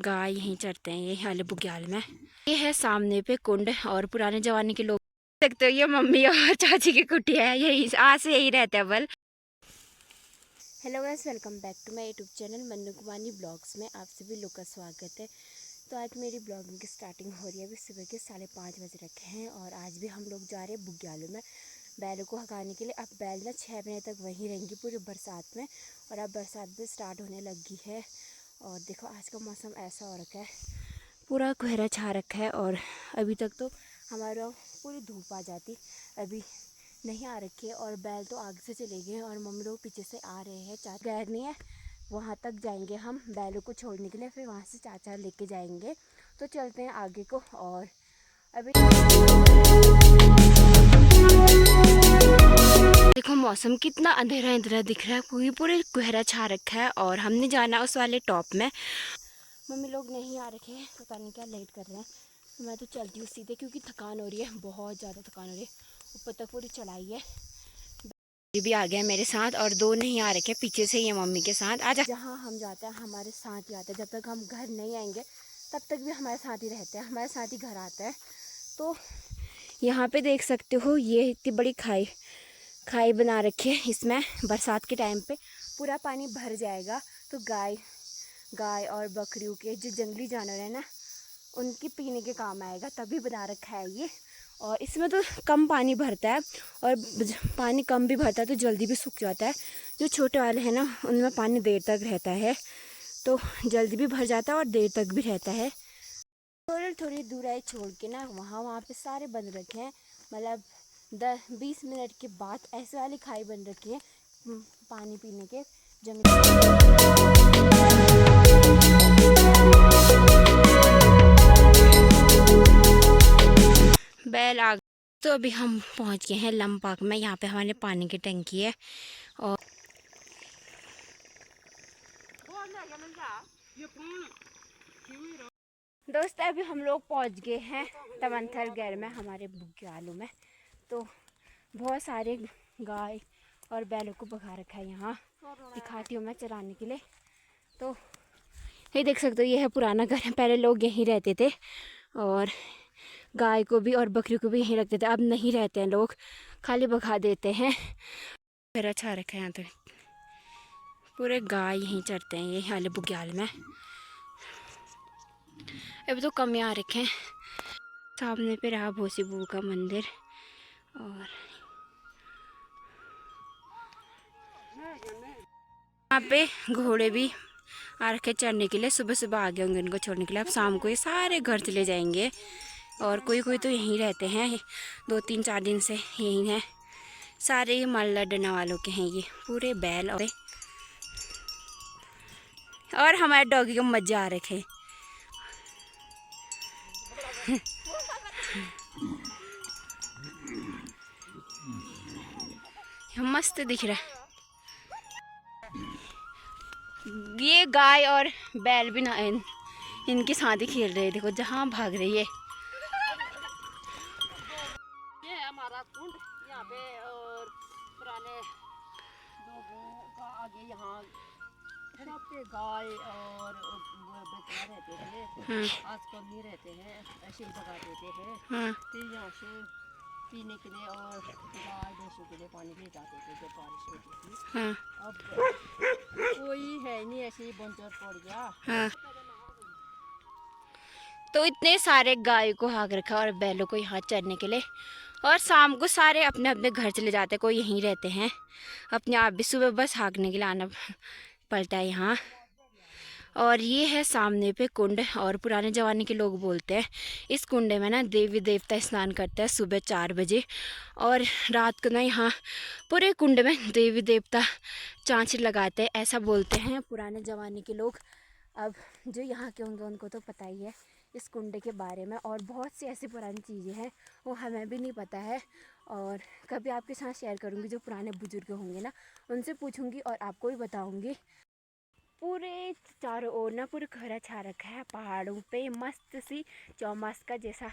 गाय यहीं चरते हैं ये वाले बुग्याल में। ये है सामने पे कुंड और पुराने जमाने के लोग देख सकते हो, ये मम्मी और चाची की कुटिया है, यही आज से यही रहता है बल। Hello guys, welcome back to my YouTube channel Mannu Kumari blogs में आप सभी लोग का स्वागत है। तो आज मेरी ब्लॉगिंग की स्टार्टिंग हो रही है। अभी सुबह के 5:30 बज रखे हैं और आज भी हम लोग जा रहे हैं बुग्यालों में बैलों को हगाने के लिए। अब बैल ना 6 महीने तक वहीं रहेंगी पूरी बरसात में, और अब बरसात भी स्टार्ट होने लगी है। और देखो आज का मौसम ऐसा हो रखा है, पूरा कोहरा छा रखा है। और अभी तक तो हमारा पूरी धूप आ जाती, अभी नहीं आ रखी है। और बैल तो आगे से चले गए हैं और मम्मी लोग पीछे से आ रहे हैं। चाचा गैर नहीं है, वहाँ तक जाएंगे हम बैलों को छोड़ने के लिए, फिर वहाँ से चाचा लेके जाएंगे। तो चलते हैं आगे को। और अभी देखो मौसम कितना अंधेरा अंधेरा दिख रहा है, पूरी पूरे कोहरा छा रखा है। और हमने जाना उस वाले टॉप में, मम्मी लोग नहीं आ रखे हैं, पता नहीं क्या लेट कर रहे हैं। तो मैं तो चलती हूँ सीधे, क्योंकि थकान हो रही है, बहुत ज़्यादा थकान हो रही है। ऊपर तक पूरी चढ़ाई है। भी आ गया मेरे साथ और दो नहीं आ रखे पीछे से, ये मम्मी के साथ। आज जहाँ हम जाते हैं हमारे साथ ही आते हैं, जब तक हम घर नहीं आएंगे तब तक भी हमारे साथ ही रहते हैं, हमारे साथ ही घर आता है। तो यहाँ पे देख सकते हो, ये इतनी बड़ी खाई बना रखी है। इसमें बरसात के टाइम पे पूरा पानी भर जाएगा, तो गाय और बकरियों के जो जंगली जानवर है ना, उनकी पीने के काम आएगा, तभी बना रखा है ये। और इसमें तो कम पानी भरता है, और पानी कम भी भरता है तो जल्दी भी सूख जाता है। जो छोटे वाले हैं ना, उनमें पानी देर तक रहता है, तो जल्दी भी भर जाता है और देर तक भी रहता है। थोड़ी दूराई छोड़ के ना वहाँ पे सारे बन रखे हैं, मतलब 10-20 मिनट के बाद ऐसे वाली खाई बन रखी है पानी पीने के बैल आ। तो अभी हम पहुंच गए हैं लंपाक में। यहाँ पे हमारे पानी की टंकी है। और दोस्त अभी हम लोग पहुंच गए हैं तमंथर गैर में, हमारे बुग्यालों में। तो बहुत सारे गाय और बैलों को भगा रखा है, यहाँ दिखाती हूँ मैं चराने के लिए। तो ये देख सकते हो, ये है पुराना घर है, पहले लोग यहीं रहते थे और गाय को भी और बकरी को भी यहीं रखते थे। अब नहीं रहते हैं लोग, खाली भगा देते हैं। फिर अच्छा रखा है यहाँ तो, पूरे गाय यहीं चरते हैं ये वाले बुग्याल में। अभी तो कम आ रखे हैं। सामने पे रहा भोसी बू का मंदिर, और यहाँ पे घोड़े भी आ रखे चढ़ने के लिए। सुबह सुबह आ गए होंगे उनको छोड़ने के लिए। अब शाम को ये सारे घर चले जाएंगे, और कोई कोई तो यहीं रहते हैं, 2-3-4 दिन से यहीं हैं। सारे ये माल्ला डना वालों के हैं ये पूरे बैल। और हमारे डॉगी को मजा आ रखे मस्त दिख रहा है। ये गाय और बैल भी ना इनके साथ ही खेल रहे हैं, देखो जहाँ भाग रही है। ये है हमारा कुंड यहाँ पे, और पुराने लोगों का आगे यहाँ सबके गाय और बकरा रहते थे। आजकल नहीं रहते हैं, ऐसे ही भगा देते हैं। फिर यहाँ से पीने के लिए और गाय भैंसों के लिए पानी ले जाते थे जब बारिश होती थी। अब कोई है नहीं, ऐसे ही बंजर पड़ गया। तो इतने सारे गाय को हाँक रखा और बैलों को यहाँ चरने के लिए। और शाम को सारे अपने अपने घर चले जाते हैं, कोई यहीं रहते हैं अपने आप भी। सुबह बस हाँकने के लिए आना पड़ता है यहाँ। और ये है सामने पे कुंड, और पुराने ज़माने के लोग बोलते हैं इस कुंड में ना देवी देवता स्नान करते हैं सुबह 4 बजे, और रात को ना यहाँ पूरे कुंड में देवी देवता चाँच लगाते हैं, ऐसा बोलते हैं पुराने ज़माने के लोग। अब जो यहाँ के होंगे उनको तो पता ही है इस कुंड के बारे में, और बहुत सी ऐसी पुरानी चीज़ें हैं वो हमें भी नहीं पता है। और कभी आपके साथ शेयर करूँगी, जो पुराने बुजुर्ग होंगे ना उनसे पूछूँगी और आपको भी बताऊँगी। पूरे चारों ओर ना पूरे कोहरा छा रखा है, पहाड़ों पे मस्त सी चौमास का जैसा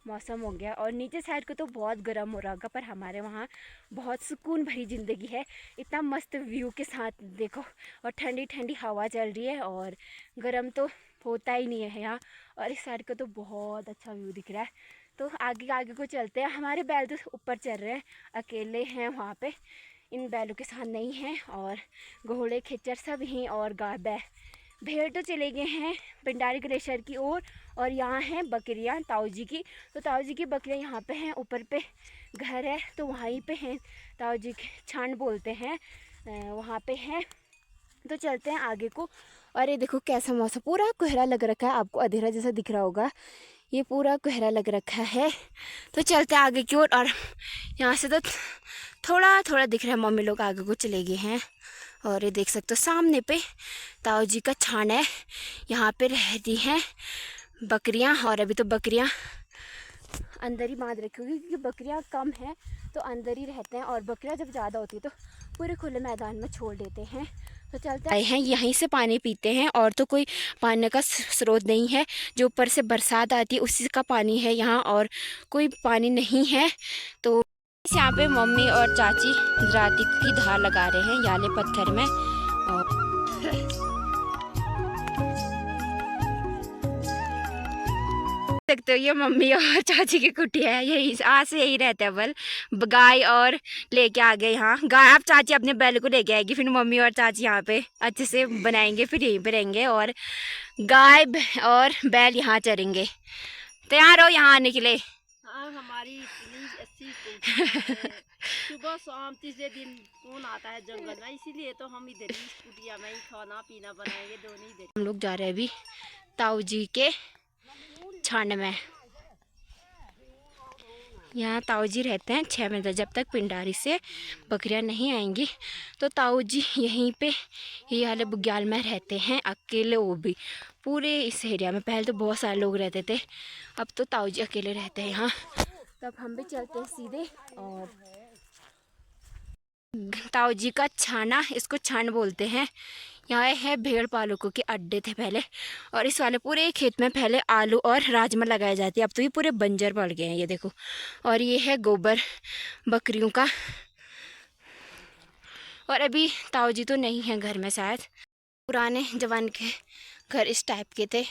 मौसम हो गया। और नीचे साइड को तो बहुत गर्म हो रहा होगा, पर हमारे वहाँ बहुत सुकून भरी ज़िंदगी है, इतना मस्त व्यू के साथ देखो। और ठंडी ठंडी हवा चल रही है, और गर्म तो होता ही नहीं है यहाँ। और इस साइड का तो बहुत अच्छा व्यू दिख रहा है। तो आगे आगे को चलते हैं। हमारे बैल तो ऊपर चल रहे हैं, अकेले हैं वहाँ पे, इन बैलों के साथ नहीं हैं। और घोड़े खच्चर सब हैं और गाय भेड़ तो चले गए हैं पिंडारी ग्लेशियर की ओर। और यहाँ हैं बकरियाँ ताऊ जी की। तो ताऊ जी की बकरियाँ यहाँ पे हैं, ऊपर पे घर है तो वहीं पे हैं। ताऊ जी के छांड बोलते हैं, वहाँ पे हैं। तो चलते हैं आगे को। और ये देखो कैसा मौसम, पूरा कोहरा लग रखा है, आपको अंधेरा जैसा दिख रहा होगा, ये पूरा कोहरा लग रखा है। तो चलते हैं आगे की ओर। और यहाँ से तो थोड़ा थोड़ा दिख रहा है, मम्मी लोग आगे को चले गए हैं। और ये देख सकते हो सामने पे ताऊ जी का छान है, यहाँ पे रहती हैं बकरियाँ। और अभी तो बकरियाँ अंदर ही बांध रखी होगी क्योंकि बकरियाँ कम हैं तो अंदर ही रहते हैं। और बकरियाँ जब ज़्यादा होती है तो पूरे खुले मैदान में छोड़ देते हैं। तो चलते हैं, यहीं से पानी पीते हैं और तो कोई पानी का स्रोत नहीं है। जो ऊपर से बरसात आती है उसी का पानी है यहाँ, और कोई पानी नहीं है। तो यहाँ पे मम्मी और चाची राती की धार लगा रहे हैं याले पत्थर में। और सकते हो ये मम्मी और चाची की कुटिया है, यही आज से यही रहता है। बल गाय और लेके आ गए यहाँ गाय। अब चाची अपने बैल को लेके आएगी, फिर मम्मी और चाची यहाँ पे अच्छे से बनाएंगे, फिर यहीं पे रहेंगे। और गाय और बैल यहाँ चरेंगे। तैयार हो यहाँ आने के लिए? हाँ, हमारी इतनी अच्छी कुटिया है। सुबह शाम तीसरे दिन कौन आता है जंगल में, इसीलिए तो हम इधर ही कुटिया में ही खाना पीना बनाएंगे दोनों इधर। हम लोग जा रहे हैं अभी ताऊ जी के छांड में। यहाँ ताऊ जी रहते हैं 6 महीने जब तक पिंडारी से बकरियाँ नहीं आएंगी। तो ताऊ जी यहीं पे ये वाले बुग्याल में रहते हैं अकेले, वो भी पूरे इस एरिया में। पहले तो बहुत सारे लोग रहते थे, अब तो ताऊ जी अकेले रहते हैं यहाँ। तब हम भी चलते हैं सीधे। और ताऊ जी का छाना, इसको छान बोलते हैं। यहाँ है भेड़ पालकों के अड्डे थे पहले। और इस वाले पूरे खेत में पहले आलू और राजमा लगाए जाते, अब तो ये पूरे बंजर पड़ गए हैं, ये देखो। और ये है गोबर बकरियों का। और अभी ताऊ जी तो नहीं है घर में, शायद पुराने जवान के घर इस टाइप के थे,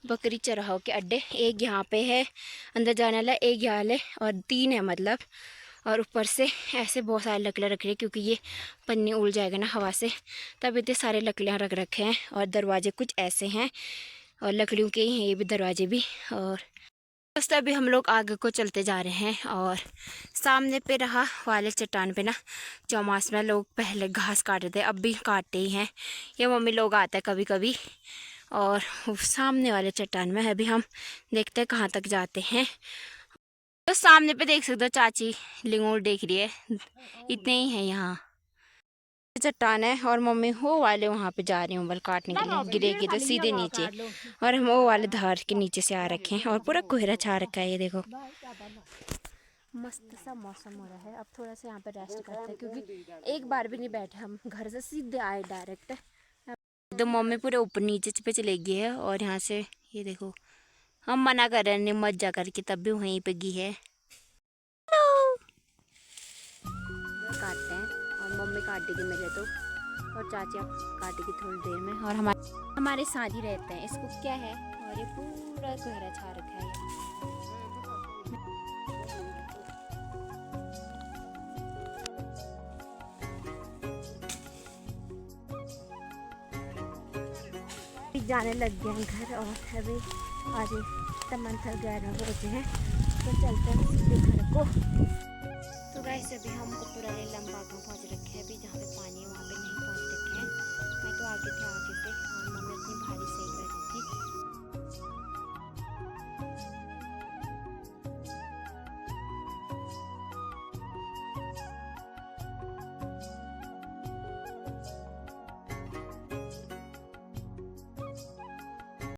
बकरी चराहों के अड्डे। एक यहाँ पे है अंदर जाने वाला, एक यहाँ वाले, और 3 है मतलब। और ऊपर से ऐसे बहुत सारे लकड़ियाँ रख रहे हैं क्योंकि ये पन्नी उड़ जाएगा ना हवा से, तब इतने सारे लकड़ियाँ रख रखे हैं। और दरवाजे कुछ ऐसे हैं और लकड़ियों के ही हैं ये भी दरवाजे भी। और बस अभी हम लोग आगे को चलते जा रहे हैं। और सामने पे रहा वाले चट्टान पे ना चौमास में लोग पहले घास काटते थे, अब भी काटते ही हैं। ये मम्मी लोग आते हैं कभी कभी। और सामने वाले चट्टान में अभी हम देखते हैं कहाँ तक जाते हैं। तो सामने पे देख सकते हो चाची लिंगोर देख रही है, इतने ही है यहाँ चट्टान है। और मम्मी वो वाले वहाँ पे जा रही हूँ बल काटने के लिए, गिरेगी तो सीधे नीचे। और हम वो वाले धार के नीचे से आ रखे हैं और पूरा कोहरा छा रखा है, ये देखो। मस्त सा मौसम हो रहा है। अब थोड़ा सा यहाँ पे रेस्ट करते हैं क्योंकि एक बार भी नहीं बैठे हम, घर से सीधे आए डायरेक्ट। तो मम्मी पूरे ऊपर नीचे पे चले गई है। और यहाँ से ये देखो, हम मना कर रहे हैं मत जा करके, तब भी वहीं पे गई है। काटते हैं और मम्मी काटेगी मेरे तो, और चाची आप काटेगी थोड़ी देर में। और हमारे साथ ही रहते हैं, इसको क्या है। और ये पूरा कोहरा छा रखा है। जाने लग गए हैं घर और अभी आधे मंथर 11 बजे हैं। तो चलते हैं सीधे घर को। तो गाइस अभी हम ऊपर वाले लंबाग में पहुंच रखे हैं, अभी जहाँ पे पानी है वहाँ पे नहीं पहुंच रखे हैं। मैं तो आगे थे आगे से, और मम्मी अपनी भारी सही कर रही थी।